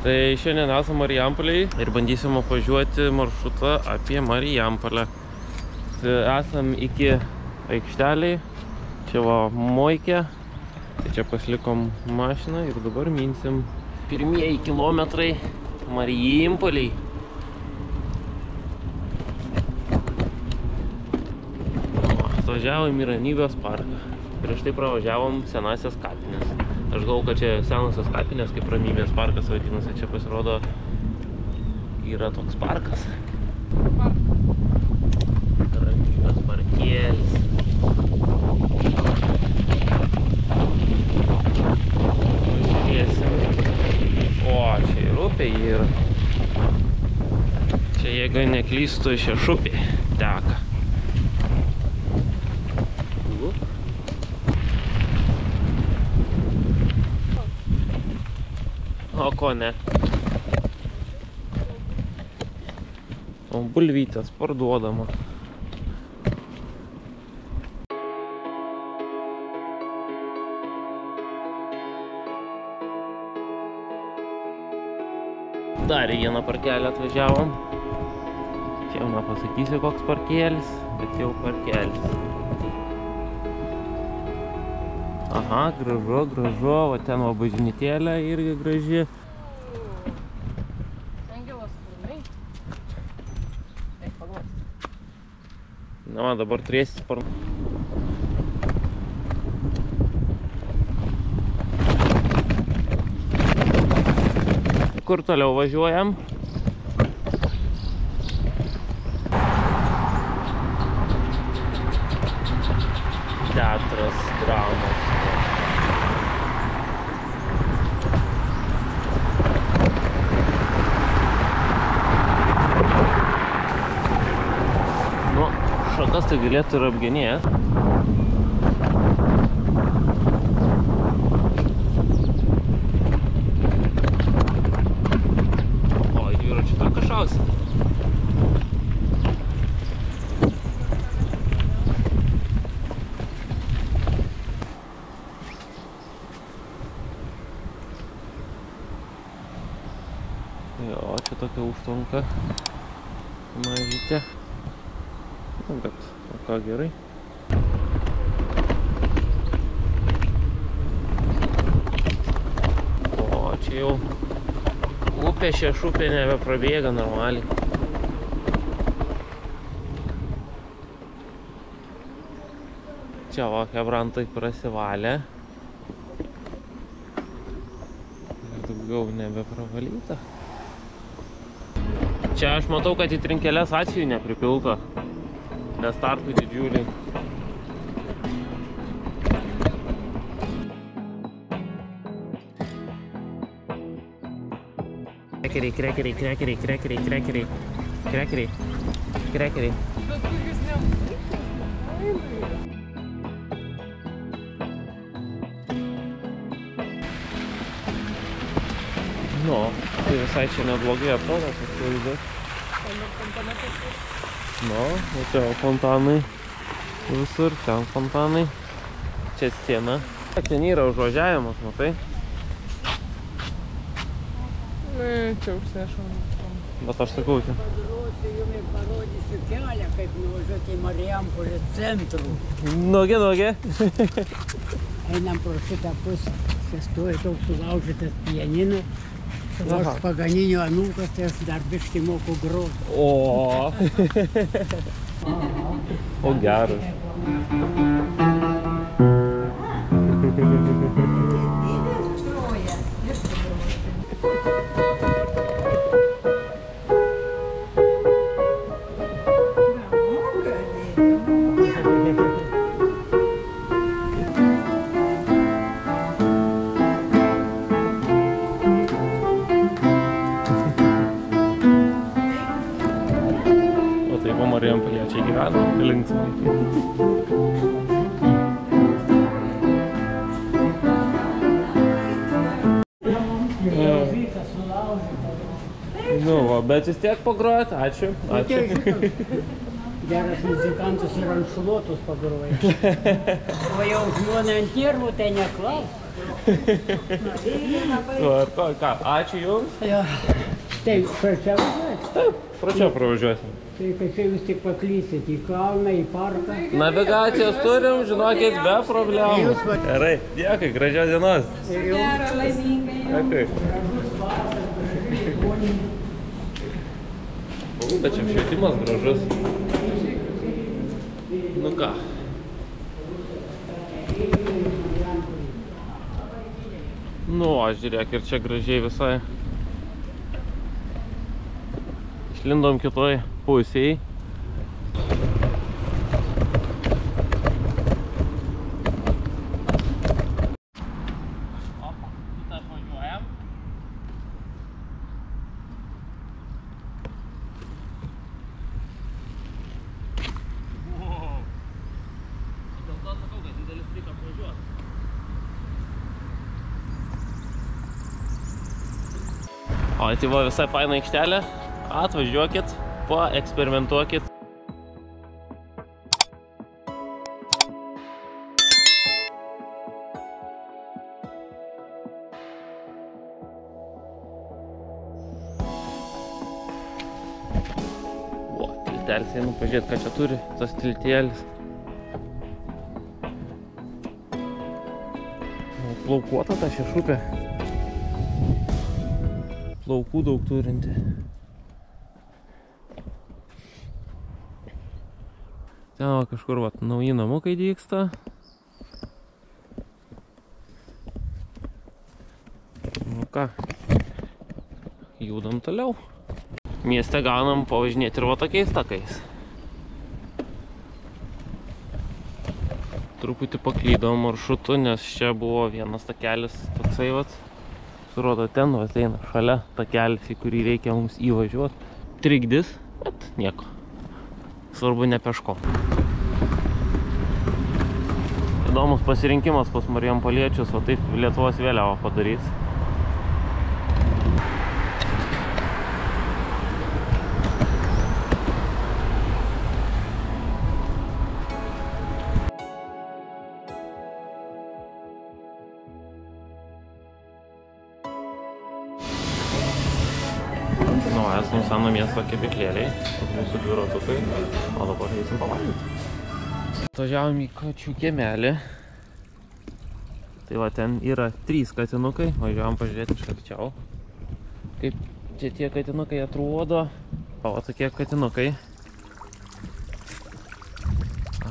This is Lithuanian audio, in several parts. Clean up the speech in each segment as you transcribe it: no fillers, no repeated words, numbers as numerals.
Tai šiandien esame Marijampolėje ir bandysim apvažiuoti maršrutą apie Marijampolę. Tai esam iki aikšteliai, čia va Moikė, tai čia pasilikom mašiną ir dabar minsim pirmieji kilometrai Marijampolėje. Atvažiavom į Ramybės parką, prieš tai pravažiavom senasias kapines. Aš galvoju, kad čia senosios kapinės, kaip Ramybės parkas vadinasi, čia pasirodo yra toks parkas. Ramybės parkėlis. Pažiūrėsim. O, čia ir upė yra. Čia, jeigu neklystu, Šešupė teka. O ko ne? O bulvytės parduodama. Dar į vieną parkelį atvažiavom. Čia jau nepasakysiu koks parkelis, bet jau parkelis. Aha, gražu, gražu, o ten va bažnytėlė irgi graži. Angelas sparnai. Eik, paglausti. Na, man dabar turėsi sparnai. Kur toliau važiuojam? Teatras, dramos. Nu, šakas tai galėtų ir apgenėt. O, dviračių taką šausi. Jo, čia tokia užtvanka mažytė. Nu, bet o ką gerai. O, čia jau upė Šešupė nebeprabėga normaliai. Čia va, hebrantai prasivalė. Ir daugiau nebepravalyta. Čia aš matau, kad į trinkeles atsijų nepripilta, nes tarpai didžiuliai. Krekeriai, krekeriai, krekeriai, krekeriai, krekeriai, krekeriai, krekeriai. Bet kur jūs ne... Nu, tai visai čia neblogai atrodo, tas vaizdas. Nu, o čia fontanai visur, ten fontanai. Čia scena. Ten yra užvažiavimas, matai? Ne, čia užsiešam. Bet aš sakau, čia. Jums parodysiu kelią, kaip nuvažiuoti į Marijampolės centrų. Nuogė. Einam pro šitą pusę. Čia stoja toks sulaužytas pianinas. Aš Paganinio anūkas, tai aš dar biškį moku groti. O. O geras. Marijampoliečiai gyvena, linksmai. Nu, va, bet vis tiek pagrojat, ačiū. Geras muzikantas ir ant šluotos pagroja. O jau žmona ant nervų, tai neklaus. Tvarko, ką, ačiū jums. Jo. Tai prašia važiuoti. Taip, prašia pravažiuosim. Tai kad čia jūs tik paklysit į kalną, į parką. Navigacijos turim, žinokit, be problemų. Gerai, dėkui, gražios dienos. Gero, laimingai. Dėkui. Bet čia apšvietimas gražus. Nu ką. Nu, aš žiūrėk, ir čia gražiai visai. Išlindom kitoj pusėj. O, tai va visai faina aikštelė. Atvažiuokit, paeksperimentuokit. O, tiltelis, einu pažiūrėti, ką čia turi tas tiltelis. Plaukuota ta šešupė. Plaukų daug turinti. Ten va, kažkur va, nauji namukai dygsta. Nu ką, judam toliau. Mieste gaunam pavažinėti ir va tokiais takais. Truputį paklydom maršrutu, nes čia buvo vienas takelis toksai vat. Surodo ten, va, eina šalia takelis, į kurį reikia mums įvažiuoti. Trikdis, bet nieko. Svarbu ne peško. Įdomus pasirinkimas pas Marijampoliečius, va taip Lietuvos vėliavą padarys. Esam seno miesto kepyklėliai, mūsų dviratukai, o dabar eisim pavalgyti. Atvažiavom į kačių kiemelį. Tai va, ten yra 3 katinukai, važiavom pažiūrėti iš arčiau. Kaip čia tie katinukai atrodo. O va, tokie katinukai.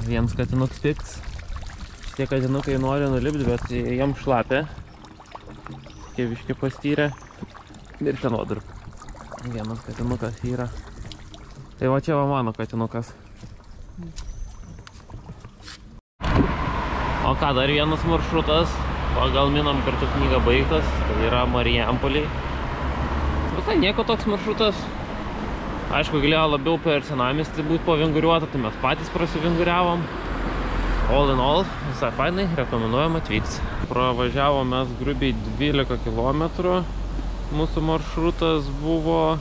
Vienas katinuks pikts. Šitie katinukai nori nulipti, bet jam šlapia. Tie biški pastyrė. Ir ten odurp. Vienas katinukas yra. Tai va čia va mano katinukas. O ką, dar vienas maršrutas. Pagal Minam kartu knygą baigtas. Tai yra Marijampoliai. Visai nieko toks maršrutas. Aišku, galėjo labiau per senamiestį būti pavinguriuota, tai mes patys prasivinguriavom. All in all, visai fainai, rekomenduojam atvykti. Pravažiavom mes grubiai 12 km. Mūsų maršrutas buvo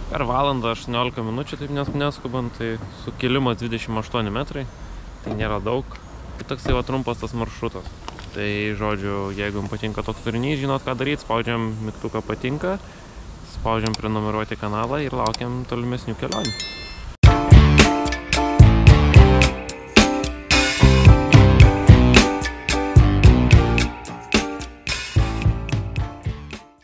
per valandą 18 minučių, taip neskubant, tai sukilimas 28 metrai, tai nėra daug. Tai toksai va trumpas tas maršrutas. Tai žodžiu, jeigu jums patinka toks turinys, žinot ką daryti, spaudžiam mygtuką patinka, spaudžiam prenumeruoti kanalą ir laukiam tolimesnių kelionių.